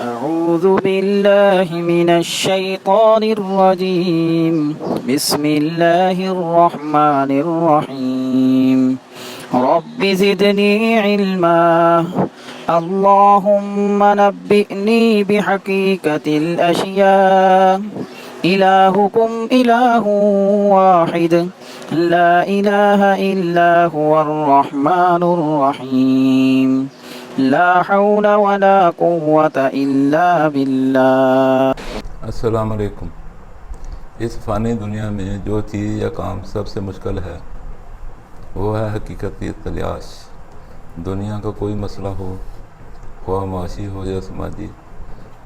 أعوذ بالله من الشيطان الرجيم بسم الله الرحمن الرحيم رب زدني علما اللهم نبئني بحقيقة الأشياء إلهكم إله واحد لا إله إلا هو الرحمن الرحيم لا حول ولا قوة إلا بالله۔ السلام علیکم۔ اس فانی دنیا میں جو چیز یا کام سب سے مشکل ہے وہ ہے حقیقتی تلاش۔ دنیا کا کوئی مسئلہ ہو، خواہ معاشی ہو یا سماجی،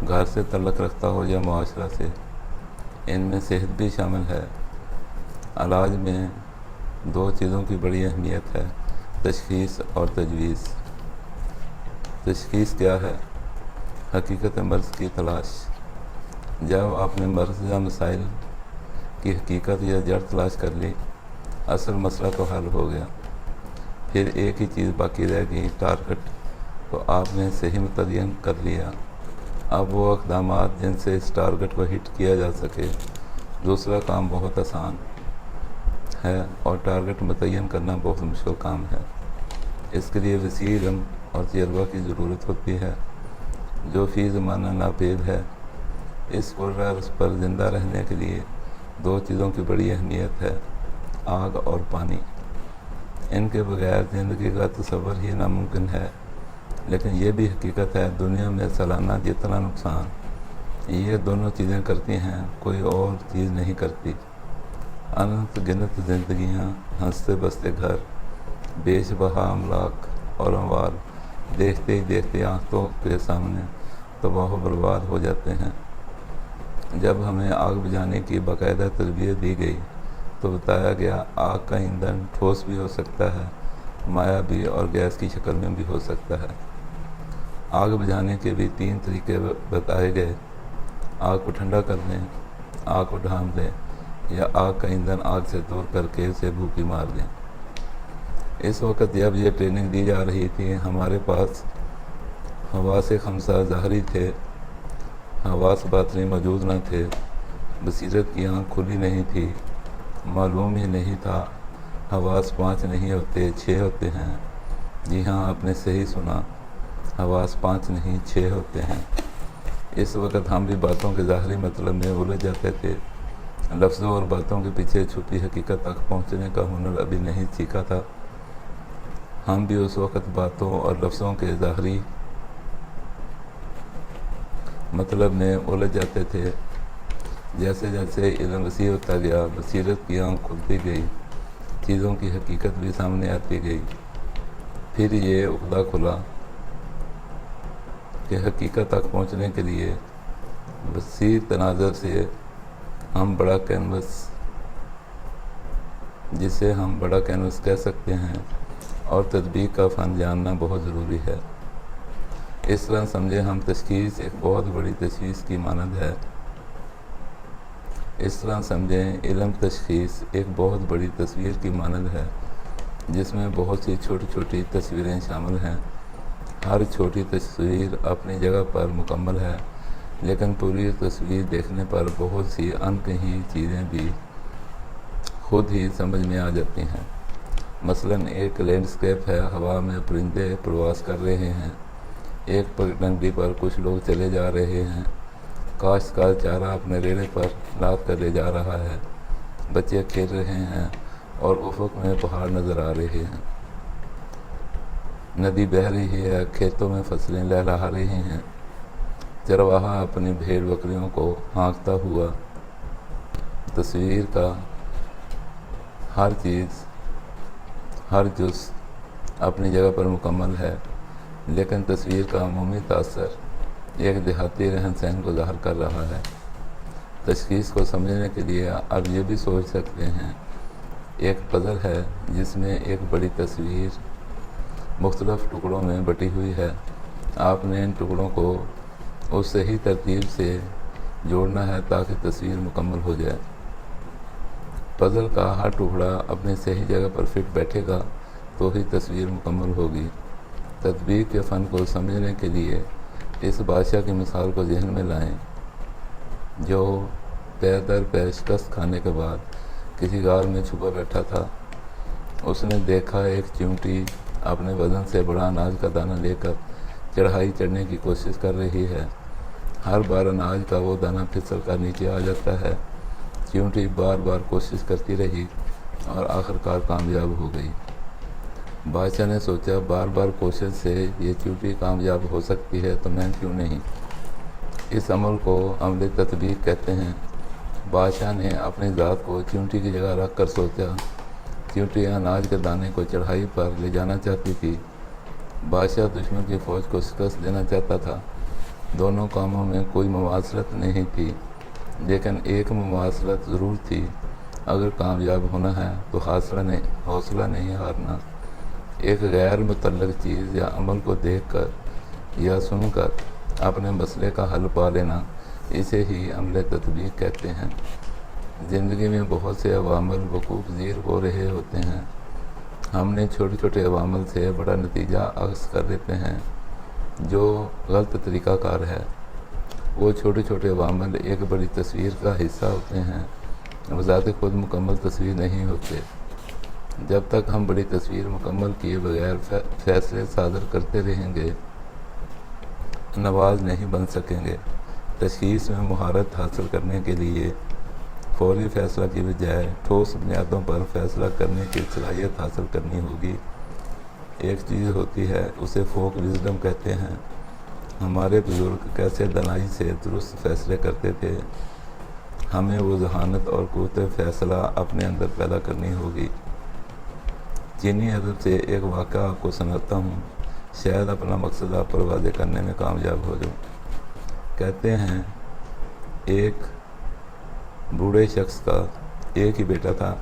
گھر سے تعلق رکھتا ہو یا معاشرہ سے، ان میں صحت بھی شامل ہے۔ علاج میں دو چیزوں کی بڑی اہمیت ہے، تشخیص اور تجویز۔ تشخیص کیا ہے؟ حقیقت مرض کی تلاش۔ جب آپ نے مرض یا مسائل کی حقیقت یا جڑ تلاش کر لی، اصل مسئلہ تو حل ہو گیا۔ پھر ایک ہی چیز باقی رہ گئی، ٹارگٹ کو آپ نے صحیح متعین کر لیا۔ اب وہ اقدامات جن سے اس ٹارگٹ کو ہٹ کیا جا سکے۔ دوسرا کام بہت آسان ہے اور ٹارگٹ متعین کرنا بہت مشکل کام ہے۔ اس کے لیے وسیع علم اور تجربہ کی ضرورت ہوتی ہے جو فی زمانہ ناپید ہے۔ اس قرآن پر زندہ رہنے کے لیے دو چیزوں کی بڑی اہمیت ہے، آگ اور پانی۔ ان کے بغیر زندگی کا تصور ہی ناممکن ہے۔ لیکن یہ بھی حقیقت ہے، دنیا میں سالانہ جتنا نقصان یہ دونوں چیزیں کرتی ہیں، کوئی اور چیز نہیں کرتی۔ انت گنت زندگیاں، ہنستے بستے گھر، بیش بہا املاک اور اموال دیکھتے ہی دیکھتے آنکھوں کے سامنے تباہ و برباد ہو جاتے ہیں۔ جب ہمیں آگ بجھانے کی باقاعدہ تربیت دی گئی تو بتایا گیا آگ کا ایندھن ٹھوس بھی ہو سکتا ہے، مائع بھی اور گیس کی شکل میں بھی ہو سکتا ہے۔ آگ بجھانے کے بھی 3 طریقے بتائے گئے، آگ کو ٹھنڈا کر دیں، آگ کو ڈھانپ دیں یا آگ کا ایندھن آگ سے دور کر کے اسے بھوکی مار دیں۔ اس وقت جب یہ ٹریننگ دی جا رہی تھی، ہمارے پاس حواس خمسہ ظاہری تھے، حواس باطنی موجود نہ تھے۔ بصیرت کی آنکھ کھلی نہیں تھی، معلوم ہی نہیں تھا۔ حواس 5 نہیں ہوتے، 6 ہوتے ہیں۔ جی ہاں، آپ نے صحیح سنا، حواس 5 نہیں 6 ہوتے ہیں۔ اس وقت ہم بھی باتوں کے ظاہری مطلب میں الجھ جاتے تھے، لفظوں اور باتوں کے پیچھے چھپی حقیقت تک پہنچنے کا ہنر ابھی نہیں سیکھا تھا۔ ہم بھی اس وقت باتوں اور لفظوں کے ظاہری مطلب میں الجھ جاتے تھے۔ جیسے جیسے علم وسیع ہوتا گیا، بصیرت کی آنکھ کھلتی گئی، چیزوں کی حقیقت بھی سامنے آتی گئی۔ پھر یہ عقدہ کھلا کہ حقیقت تک پہنچنے کے لیے وسیع تناظر سے ہم بڑا کینوس، جسے ہم بڑا کینوس کہہ سکتے ہیں، اور تطبیق کا فن جاننا بہت ضروری ہے۔ اس طرح سمجھیں ہم تشخیص ایک بہت بڑی تشخیص کی مانند ہے۔ اس طرح سمجھیں علم تشخیص ایک بہت بڑی تصویر کی مانند ہے جس میں بہت سی چھوٹی چھوٹی تصویریں شامل ہیں۔ ہر چھوٹی تصویر اپنی جگہ پر مکمل ہے، لیکن پوری تصویر دیکھنے پر بہت سی انکہی چیزیں بھی خود ہی سمجھ میں آ جاتی ہیں۔ مثلاً ایک لینڈسکیپ ہے، ہوا میں پرندے پرواز کر رہے ہیں، ایک پگڈنڈی پر کچھ لوگ چلے جا رہے ہیں، کاشتکار چارہ اپنے ریڑے پر لاد کر لے جا رہا ہے، بچے کھیل رہے ہیں اور افق میں پہاڑ نظر آ رہے ہیں، ندی بہہ رہی ہے، کھیتوں میں فصلیں لہلہا رہی ہیں، چرواہا اپنی بھیڑ بکریوں کو ہانکتا ہوا۔ تصویر کا ہر چیز، ہر جز اپنی جگہ پر مکمل ہے، لیکن تصویر کا عمومی تاثر ایک دیہاتی رہن سہن کو ظاہر کر رہا ہے۔ تشخیص کو سمجھنے کے لیے آپ یہ بھی سوچ سکتے ہیں، ایک پزل ہے جس میں ایک بڑی تصویر مختلف ٹکڑوں میں بٹی ہوئی ہے۔ آپ نے ان ٹکڑوں کو اس صحیح ترتیب سے جوڑنا ہے تاکہ تصویر مکمل ہو جائے۔ پزل کا ہر ٹکڑا اپنی صحیح جگہ پر فٹ بیٹھے گا تو ہی تصویر مکمل ہوگی۔ تطبیق کے فن کو سمجھنے کے لیے اس بادشاہ کی مثال کو ذہن میں لائیں جو پیر در پیر شکست کھانے کے بعد کسی غار میں چھپا بیٹھا تھا۔ اس نے دیکھا ایک چیونٹی اپنے وزن سے بڑا اناج کا دانہ لے کر چڑھائی چڑھنے کی کوشش کر رہی ہے۔ ہر بار اناج کا وہ دانہ پھسل کر نیچے آ جاتا ہے۔ چیونٹی بار بار کوشش کرتی رہی اور آخرکار کامیاب ہو گئی۔ بادشاہ نے سوچا بار بار کوشش سے یہ چیونٹی کامیاب ہو سکتی ہے تو میں کیوں نہیں؟ اس عمل کو عمل تطبیق کہتے ہیں۔ بادشاہ نے اپنی ذات کو چیونٹی کی جگہ رکھ کر سوچا۔ چیونٹی اناج کے دانے کو چڑھائی پر لے جانا چاہتی تھی۔ بادشاہ دشمن کی فوج کو شکست دینا چاہتا تھا۔ دونوں کاموں میں کوئی مماثلت نہیں تھی، لیکن ایک مماثلت ضرور تھی۔ اگر کامیاب ہونا ہے تو حوصلہ نہیں ہارنا۔ ایک غیر متعلق چیز یا عمل کو دیکھ کر یا سن کر اپنے مسئلے کا حل پا لینا، اسے ہی عمل تطبیق کہتے ہیں۔ زندگی میں بہت سے عوامل وقوع پذیر ہو رہے ہوتے ہیں۔ ہم نے چھوٹے چھوٹے عوامل سے بڑا نتیجہ اخذ کر لیتے ہیں، جو غلط طریقہ کار ہے۔ وہ چھوٹے چھوٹے عوامل ایک بڑی تصویر کا حصہ ہوتے ہیں، بذات خود مکمل تصویر نہیں ہوتے۔ جب تک ہم بڑی تصویر مکمل کیے بغیر فیصلے صادر کرتے رہیں گے، نواز نہیں بن سکیں گے۔ تشخیص میں مہارت حاصل کرنے کے لیے فوری فیصلہ کی بجائے ٹھوس بنیادوں پر فیصلہ کرنے کی صلاحیت حاصل کرنی ہوگی۔ ایک چیز ہوتی ہے، اسے فوک وزڈم کہتے ہیں۔ ہمارے بزرگ کیسے دانائی سے درست فیصلے کرتے تھے، ہمیں وہ ذہانت اور قوت فیصلہ اپنے اندر پیدا کرنی ہوگی۔ چینی ادب سے ایک واقعہ آپ کو سناتا ہوں، شاید اپنا مقصد آپ پر واضح کرنے میں کامیاب ہو جاؤں۔ کہتے ہیں ایک بوڑھے شخص کا ایک ہی بیٹا تھا۔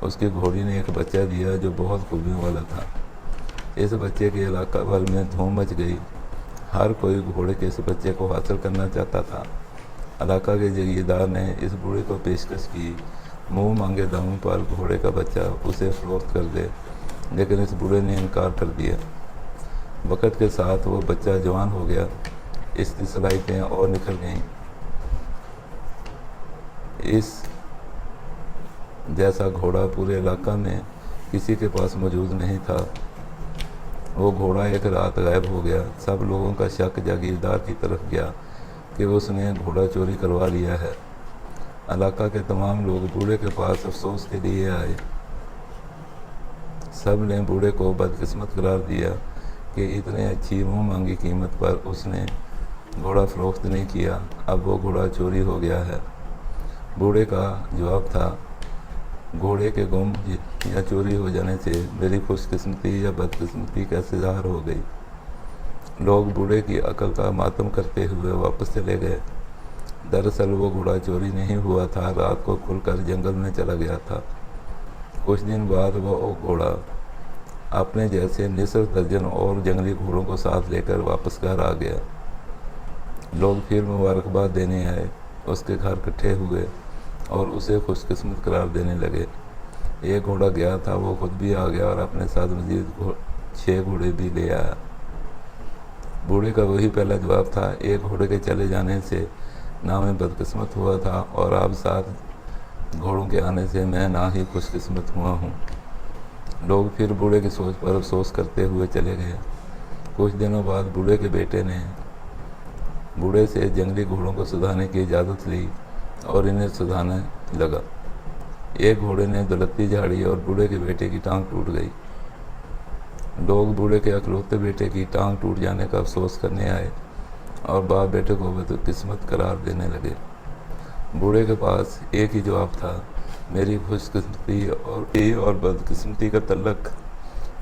اس کی گھوڑی نے ایک بچہ دیا جو بہت خوبیوں والا تھا۔ اس بچے کے علاقہ بھر میں دھوم مچ گئی۔ ہر کوئی گھوڑے کے اس بچے کو حاصل کرنا چاہتا تھا۔ علاقہ کے جگیردار نے اس بوڑھے کو پیشکش کی منہ مانگے داموں پر گھوڑے کا بچہ اسے فروخت کر دے، لیکن اس بوڑھے نے انکار کر دیا۔ وقت کے ساتھ وہ بچہ جوان ہو گیا، اس کی صلاحیتیں اور نکھر گئیں۔ اس جیسا گھوڑا پورے علاقہ میں کسی کے پاس موجود نہیں تھا۔ وہ گھوڑا ایک رات غائب ہو گیا۔ سب لوگوں کا شک جاگیردار کی طرف گیا کہ اس نے گھوڑا چوری کروا لیا ہے۔ علاقہ کے تمام لوگ بوڑھے کے پاس افسوس کے لیے آئے۔ سب نے بوڑھے کو بدقسمت قرار دیا کہ اتنے اچھی منہ مانگی قیمت پر اس نے گھوڑا فروخت نہیں کیا، اب وہ گھوڑا چوری ہو گیا ہے۔ بوڑھے کا جواب تھا، گھوڑے کے گم یا چوری ہو جانے سے میری خوش قسمتی یا بدقسمتی کیسے ظاہر ہو گئی؟ لوگ بوڑھے کی عقل کا ماتم کرتے ہوئے واپس چلے گئے۔ دراصل وہ گھوڑا چوری نہیں ہوا تھا، رات کو کھل کر جنگل میں چلا گیا تھا۔ کچھ دن بعد وہ گھوڑا اپنے جیسے نصف درجن اور جنگلی گھوڑوں کو ساتھ لے کر واپس گھر آ گیا۔ لوگ پھر مبارکباد دینے آئے، اس کے گھر اکٹھے ہوئے اور اسے خوش قسمت قرار دینے لگے۔ ایک گھوڑا گیا تھا، وہ خود بھی آ گیا اور اپنے ساتھ مزید 6 گھوڑے بھی لے آیا۔ بوڑھے کا وہی پہلا جواب تھا، ایک گھوڑے کے چلے جانے سے نہ میں بدقسمت ہوا تھا اور اب 7 گھوڑوں کے آنے سے میں نہ ہی خوش قسمت ہوا ہوں۔ لوگ پھر بوڑھے کی سوچ پر افسوس کرتے ہوئے چلے گئے۔ کچھ دنوں بعد بوڑھے کے بیٹے نے بوڑھے سے جنگلی گھوڑوں کو سدھانے کی اجازت لی اور انہیں سدھانے لگا۔ ایک گھوڑے نے دولتی جھاڑی اور بوڑھے کے بیٹے کی ٹانگ ٹوٹ گئی۔ لوگ بوڑھے کے اکلوتے بیٹے کی ٹانگ ٹوٹ جانے کا افسوس کرنے آئے اور باپ بیٹے کو بدقسمت قرار دینے لگے۔ بوڑھے کے پاس ایک ہی جواب تھا، میری خوش قسمتی اور بدقسمتی کا تعلق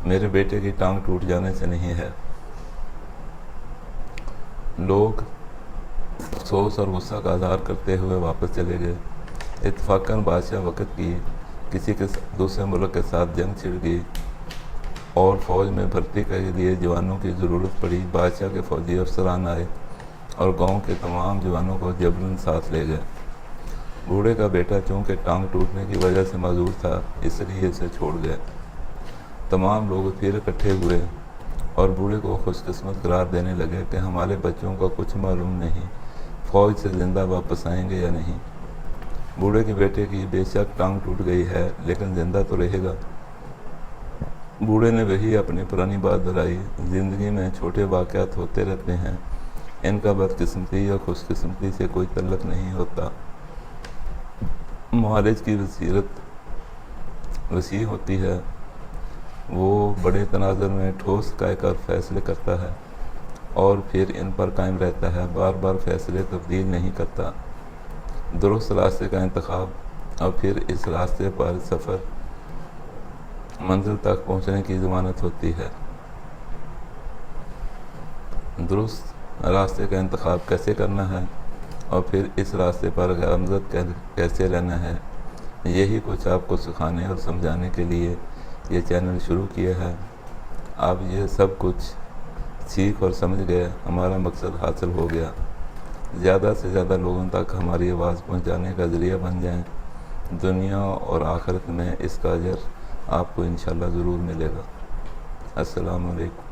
میرے بیٹے کی ٹانگ ٹوٹ جانے سے نہیں ہے۔ لوگ افسوس اور غصہ کا اظہار کرتے ہوئے واپس چلے گئے۔ اتفاقاً بادشاہ وقت کی کسی کے دوسرے ملک کے ساتھ جنگ چھڑ گئی اور فوج میں بھرتی کے لیے جوانوں کی ضرورت پڑی۔ بادشاہ کے فوجی افسران آئے اور گاؤں کے تمام جوانوں کو جبراً ساتھ لے گئے۔ بوڑھے کا بیٹا چونکہ ٹانگ ٹوٹنے کی وجہ سے معذور تھا، اس لیے اسے چھوڑ گئے۔ تمام لوگ پھر اکٹھے ہوئے اور بوڑھے کو خوش قسمت قرار دینے لگے کہ ہمارے بچوں کا کچھ معلوم نہیں فوج سے زندہ واپس آئیں گے یا نہیں۔ بوڑھے کے بیٹے کی بے شک ٹانگ ٹوٹ گئی ہے لیکن زندہ تو رہے گا۔ بوڑھے نے وہی اپنی پرانی بات دہرائی، زندگی میں چھوٹے واقعات ہوتے رہتے ہیں، ان کا بدقسمتی یا خوش قسمتی سے کوئی تعلق نہیں ہوتا۔ معالج کی بصیرت وسیع ہوتی ہے، وہ بڑے تناظر میں ٹھوس کہہ کر فیصلے کرتا ہے اور پھر ان پر قائم رہتا ہے، بار بار فیصلے تبدیل نہیں کرتا۔ درست راستے کا انتخاب اور پھر اس راستے پر سفر منزل تک پہنچنے کی ضمانت ہوتی ہے۔ درست راستے کا انتخاب کیسے کرنا ہے اور پھر اس راستے پر گامزد کیسے رہنا ہے، یہی کچھ آپ کو سکھانے اور سمجھانے کے لیے یہ چینل شروع کیا ہے۔ آپ یہ سب کچھ سیکھ اور سمجھ گئے، ہمارا مقصد حاصل ہو گیا۔ زیادہ سے زیادہ لوگوں تک ہماری آواز پہنچانے کا ذریعہ بن جائیں، دنیا اور آخرت میں اس کا اجر آپ کو انشاءاللہ ضرور ملے گا۔ السلام علیکم۔